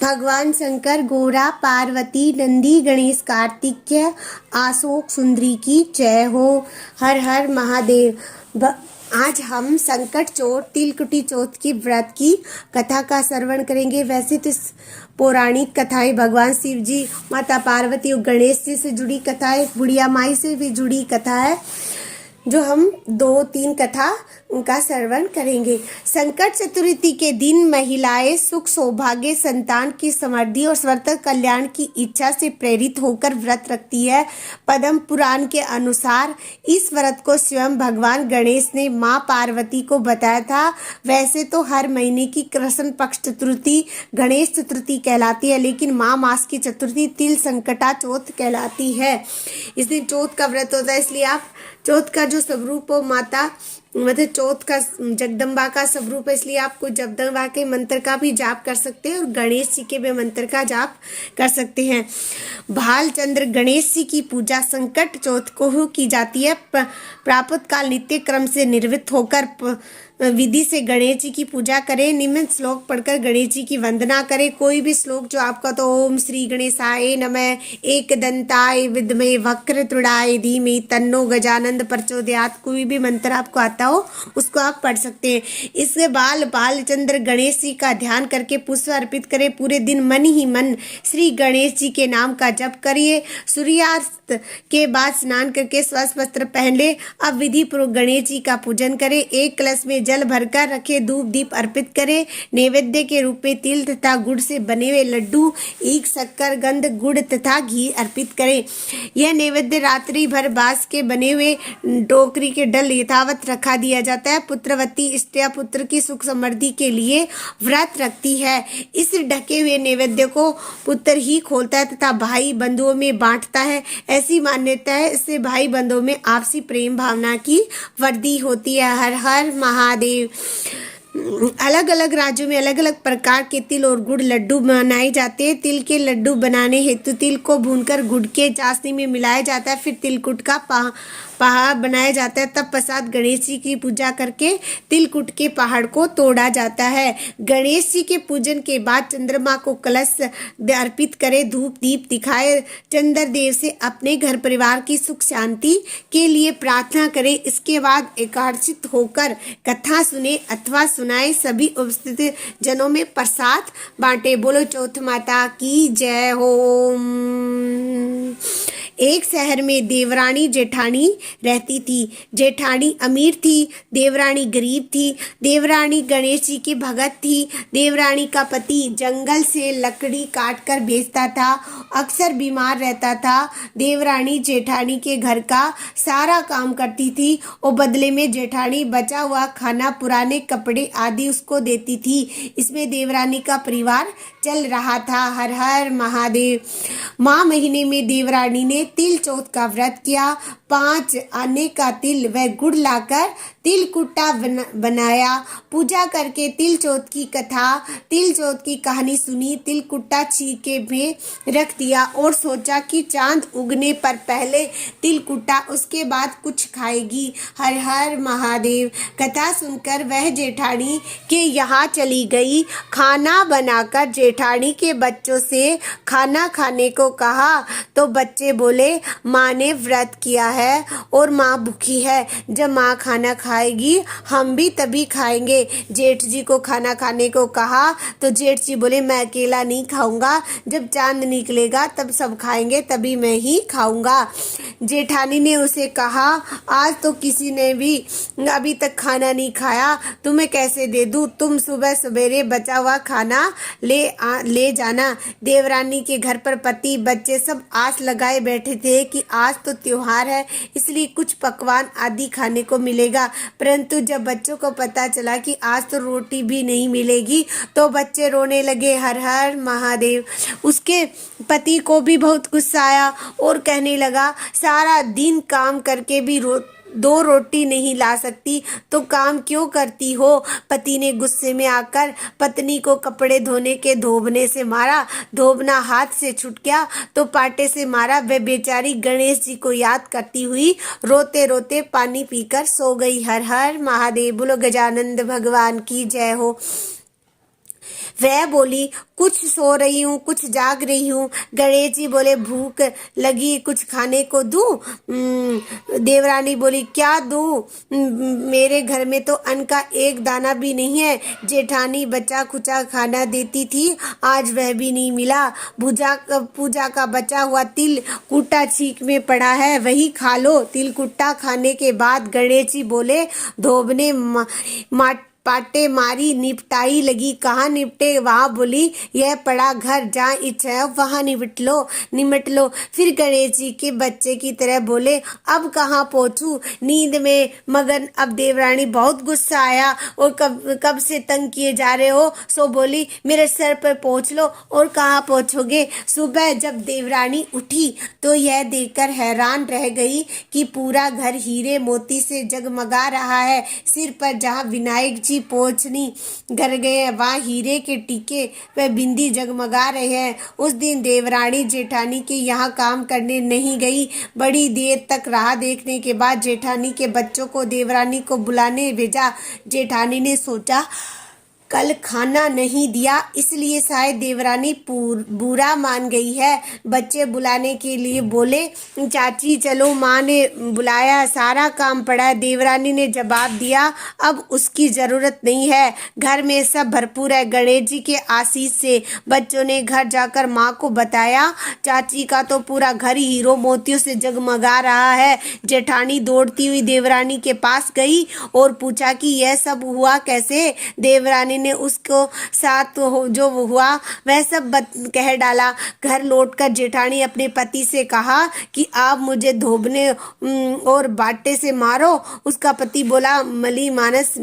भगवान शंकर, गौरा, पार्वती, नंदी, गणेश, कार्तिकेय, अशोक सुंदरी की जय हो। हर हर महादेव। आज हम संकट चोट तिलकुटी चौथ की व्रत की कथा का श्रवण करेंगे। वैसे तो पौराणिक कथाएं भगवान शिव जी, माता पार्वती और गणेश जी से जुड़ी कथाएं, बुढ़िया माई से भी जुड़ी कथा है, जो हम 2-3 कथा उनका श्रवण करेंगे। संकट चतुर्थी के दिन महिलाएं सुख, सौभाग्य, संतान की समृद्धि और सर्वत्र कल्याण की इच्छा से प्रेरित होकर व्रत रखती है। पद्म पुराण के अनुसार इस व्रत को स्वयं भगवान गणेश ने मां पार्वती को बताया था। वैसे तो हर महीने की कृष्ण पक्ष चतुर्थी गणेश चतुर्थी कहलाती है, लेकिन माह मास की चतुर्थी तिल संकटा चौथ कहलाती है। इस दिन चौथ का व्रत होता है, इसलिए आप चौथ का जो स्वरूप हो, माता मतलब चौथ का जगदम्बा का स्वरूप है, इसलिए आप कोई जगदम्बा के मंत्र का भी जाप कर सकते हैं और गणेश जी के भी मंत्र का जाप कर सकते हैं। भालचंद्र गणेश जी की पूजा संकट चौथ को की जाती है। प्रातः काल नित्य क्रम से निर्वृत्त होकर विधि से गणेश जी की पूजा करें। निम्न श्लोक पढ़कर गणेश जी की वंदना करें। कोई भी श्लोक जो आपका, तो ओम श्री गणेशाय नमः, एकदंताय विद्महे वक्रतुंडाय धीमहि तन्नो गजानन प्रचोदयात्, कोई भी मंत्र आपको आता हो उसको आप पढ़ सकते हैं। इससे बालचंद्र गणेश जी का ध्यान करके पुष्प अर्पित करें। पूरे दिन मन ही मन श्री गणेश जी के नाम का जप करिए। सूर्यास्त के बाद स्नान करके स्वस्थ वस्त्र पहन ले। अब विधि पूर्वक गणेश जी का पूजन करें। एक कलश में जल भरकर रखे, धूप दीप अर्पित करें। नैवेद्य के रूप में तिल तथा गुड़ से बने हुए लड्डू, ईख, शक्कर, गंध, गुड़ तथा घी अर्पित करें। यह नैवेद्य रात्रि भर बांस के बने हुए टोकरी के डल यथावत रखा दिया जाता है। पुत्रवती स्त्रियां पुत्र की सुख समृद्धि के लिए व्रत रखती है। इस ढके हुए नैवेद्य को पुत्र ही खोलता है तथा भाई बंधुओं में बांटता है। ऐसी मान्यता है, इससे भाई बंधुओं में आपसी प्रेम भावना की वृद्धि होती है। हर हर महादेव। अलग अलग राज्यों में अलग अलग प्रकार के तिल और गुड़ लड्डू बनाए जाते हैं। तिल के लड्डू बनाने हेतु तिल को भूनकर गुड़ के चाशनी में मिलाया जाता है। फिर तिलकुट का पहाड़ बनाया जाता है। तब प्रसाद गणेश जी की पूजा करके तिलकुट के पहाड़ को तोड़ा जाता है। गणेश जी के पूजन के बाद चंद्रमा को कलश अर्पित करे, धूप दीप दिखाए, चंद्रदेव से अपने घर परिवार की सुख शांति के लिए प्रार्थना करें। इसके बाद एकादशित होकर कथा सुने अथवा सुनाए। सभी उपस्थित जनों में प्रसाद बांटे। बोलो चौथ माता की जय हो। एक शहर में देवरानी जेठानी रहती थी। जेठानी अमीर थी, देवरानी गरीब थी। देवरानी गणेश जी की भगत थी। देवरानी का पति जंगल से लकड़ी काट कर बेचता था, अक्सर बीमार रहता था। देवरानी जेठानी के घर का सारा काम करती थी और बदले में जेठानी बचा हुआ खाना, पुराने कपड़े आदि उसको देती थी। इसमें देवरानी का परिवार चल रहा था। हर हर महादेव। माह महीने में देवरानी ने तिल चौथ का व्रत किया। 5 आने का तिल व गुड़ लाकर तिल कुट्टा बनाया। पूजा करके तिल चौथ की कथा, तिल चौथ की कहानी सुनी। तिल कुट्टा छीके में रख दिया और सोचा कि चांद उगने पर पहले तिल कुट्टा, उसके बाद कुछ खाएगी। हर हर महादेव। कथा सुनकर वह जेठानी के यहाँ चली गई। खाना बनाकर जेठानी के बच्चों से खाना खाने को कहा तो बच्चे बोले, माँ ने व्रत किया है और माँ भूखी है। जब माँ खाना खाएगी हम भी तभी खाएंगे। जेठ जी को खाना खाने को कहा तो जेठ जी बोले, मैं अकेला नहीं खाऊंगा, जब चांद निकलेगा तब सब खाएंगे, तभी मैं ही खाऊंगा। जेठानी ने उसे कहा, आज तो किसी ने भी अभी तक खाना नहीं खाया, तुम्हें कैसे दे दूं? तुम सुबह सवेरे बचा हुआ खाना ले जाना। देवरानी के घर पर पति बच्चे सब आस लगाए बैठे थे कि आज तो त्योहार है, इसलिए कुछ पकवान आदि खाने को मिलेगा। परंतु जब बच्चों को पता चला कि आज तो रोटी भी नहीं मिलेगी तो बच्चे रोने लगे। हर हर महादेव। उसके पति को भी बहुत गुस्सा आया और कहने लगा, सारा दिन काम करके भी 2 रोटी नहीं ला सकती तो काम क्यों करती हो? पति ने गुस्से में आकर पत्नी को कपड़े धोने के धोबने से मारा। धोबना हाथ से छूट गया तो पाटे से मारा। वह बेचारी गणेश जी को याद करती हुई रोते रोते पानी पीकर सो गई। हर हर महादेव। बोलो गजानंद भगवान की जय हो। वह बोली, कुछ सो रही हूँ, कुछ जाग रही हूँ। गणेश जी बोले, भूख लगी, कुछ खाने को दूं? देवरानी बोली, क्या दूं? मेरे घर में तो अन्न का एक दाना भी नहीं है। जेठानी बचा खुचा खाना देती थी, आज वह भी नहीं मिला। पूजा का बचा हुआ तिल कुट्टा छींक में पड़ा है, वही खा लो। तिल कुट्टा खाने के बाद गणेश जी बोले, धोबने पाटे मारी, निपटाई लगी। कहाँ निपटे? वहाँ बोली, यह पड़ा घर, जहाँ इच्छा है वहाँ निमट लो। फिर गणेश जी के बच्चे की तरह बोले, अब कहाँ पहुँचूं? नींद में मगन। अब देवरानी बहुत गुस्सा आया, और कब से तंग किए जा रहे हो? सो बोली, मेरे सर पर पहुँच लो। और कहाँ पहुँचोगे? सुबह जब देवरानी उठी तो यह देखकर हैरान रह गई कि पूरा घर हीरे मोती से जगमगा रहा है। सिर पर जहाँ विनायक जी पोछनी कर गए हैं, वहाँ हीरे के टीके व बिंदी जगमगा रहे हैं। उस दिन देवरानी जेठानी के यहाँ काम करने नहीं गई। बड़ी देर तक राह देखने के बाद जेठानी के बच्चों को देवरानी को बुलाने भेजा। जेठानी ने सोचा, कल खाना नहीं दिया, इसलिए शायद देवरानी बुरा मान गई है। बच्चे बुलाने के लिए बोले, चाची चलो, माँ ने बुलाया, सारा काम पड़ा है। देवरानी ने जवाब दिया, अब उसकी ज़रूरत नहीं है, घर में सब भरपूर है। गणेश जी के आशीष से बच्चों ने घर जाकर माँ को बताया, चाची का तो पूरा घर हीरो मोतियों से जगमगा रहा है। जेठानी दौड़ती हुई देवरानी के पास गई और पूछा कि यह सब हुआ कैसे? देवरानी ने उसको साथ जो हुआ वह सब कह डाला। घर लौटकर जेठानी अपने पति से कहा कि आप मुझे धोबने और बाटे से मारो। उसका पति बोला, भली मानस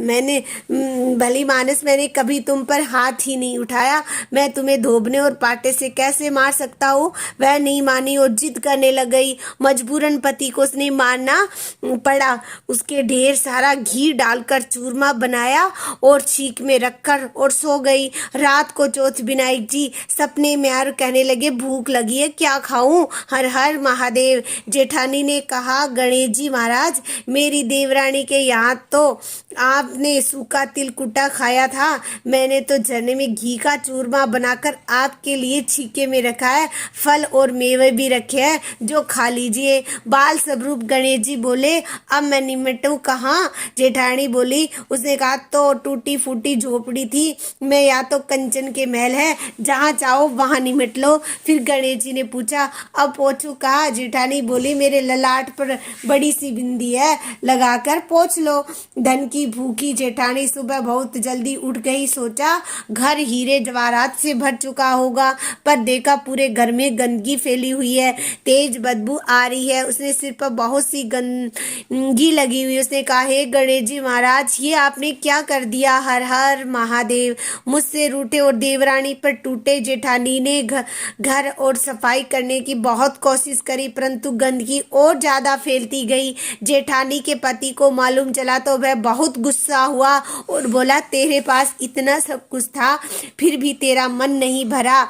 मैंने कभी तुम पर हाथ ही नहीं उठाया, मैं तुम्हें धोबने और पाटे से कैसे मार सकता हूँ? वह नहीं मानी और जिद करने लग गई। मजबूरन पति को उसने मारना पड़ा। उसके ढेर सारा घी डालकर चूरमा बनाया और छींक में रखकर और सो गई। रात को चौथ विनायक जी सपने में आकर कहने लगे, भूख लगी है, क्या खाऊं? हर हर महादेव। जेठानी ने कहा, गणेश जी महाराज, मेरी देवरानी के यहाँ तो आपने सूखा तिल कुट्टा खाया था, मैंने तो झरने में घी का चूरमा बनाकर आपके लिए छीके में रखा है, फल और मेवे भी रखे हैं, जो खा लीजिए। बाल स्वरूप गणेश जी बोले, अब मैं निमटूं कहाँ? जेठानी बोली, उसने कहा, तो टूटी फूटी झोपड़ी थी, मैं या तो कंचन के महल है, जहाँ चाहो वहाँ निमट लो। फिर गणेश जी ने पूछा, अब पोछू कहाँ? जेठानी बोली, मेरे ललाट पर बड़ी सी बिंदी है, लगाकर पोछ लो। धन की भूखी जेठानी सुबह बहुत जल्दी उठ गई। सोचा, घर हीरे जवाहरात से भर चुका होगा, पर देखा पूरे घर में गंदगी फैली हुई है, तेज बदबू आ रही है। उसने सिर पर बहुत सी गंदगी लगी हुई। उसने कहा, हे गणेश जी महाराज, ये आपने क्या कर दिया? हर हर महादेव। मुझसे रूठे और देवरानी पर टूटे। जेठानी ने घर और सफाई करने की बहुत कोशिश करी, परंतु गंदगी और ज्यादा फैलती गई। जेठानी के पति को मालूम चला तो वह बहुत गुस्सा हुआ और बोला, तेरे पास इतना सब कुछ था, फिर भी तेरा मन नहीं भरा।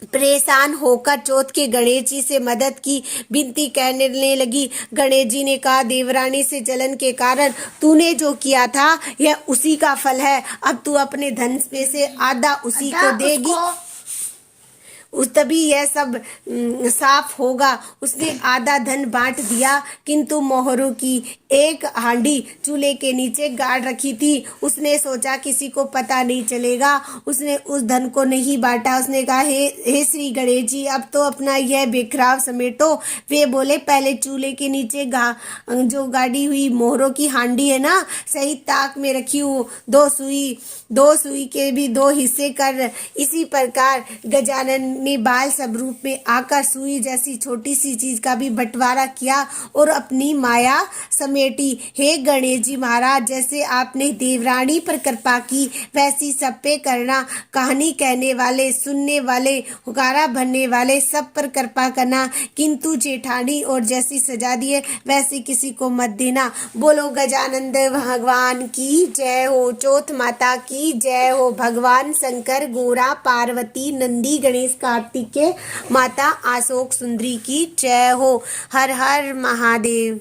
परेशान होकर चौथ के गणेश जी से मदद की विनती करने लगी। गणेश जी ने कहा, देवरानी से जलन के कारण तूने जो किया था, यह उसी का फल है। अब तू अपने धन में से आधा उसी को देगी, तभी यह सब साफ होगा। उसने आधा धन बांट दिया, किंतु मोहरू की एक हांडी चूल्हे के नीचे गाड़ रखी थी। उसने सोचा किसी को पता नहीं चलेगा, उसने उस धन को नहीं बांटा। उसने कहा, हे श्री गणेश जी, अब तो अपना यह बिखराव समेटो। वे बोले, पहले चूल्हे के नीचे जो गाड़ी हुई मोहरों की हांडी है ना, सही ताक में रखी हूँ, दो सुई के भी दो हिस्से कर। इसी प्रकार गजानन ने बाल स्वरूप में आकर सुई जैसी छोटी सी चीज का भी बंटवारा किया और अपनी माया समेटी। हे गणेश जी महाराज, जैसे आपने देवरानी पर कृपा की, वैसी सब पे करना। कहानी कहने वाले, सुनने वाले, हुकारा भरने वाले सब पर कृपा करना, किंतु जेठानी और जैसी सजा दिए वैसी किसी को मत देना। बोलो गजानंद भगवान की जय हो, चौथ माता की जय हो। भगवान शंकर, गोरा, पार्वती, नंदी, गणेश, कार्तिकेय, माता अशोक सुंदरी की जय हो। हर हर महादेव।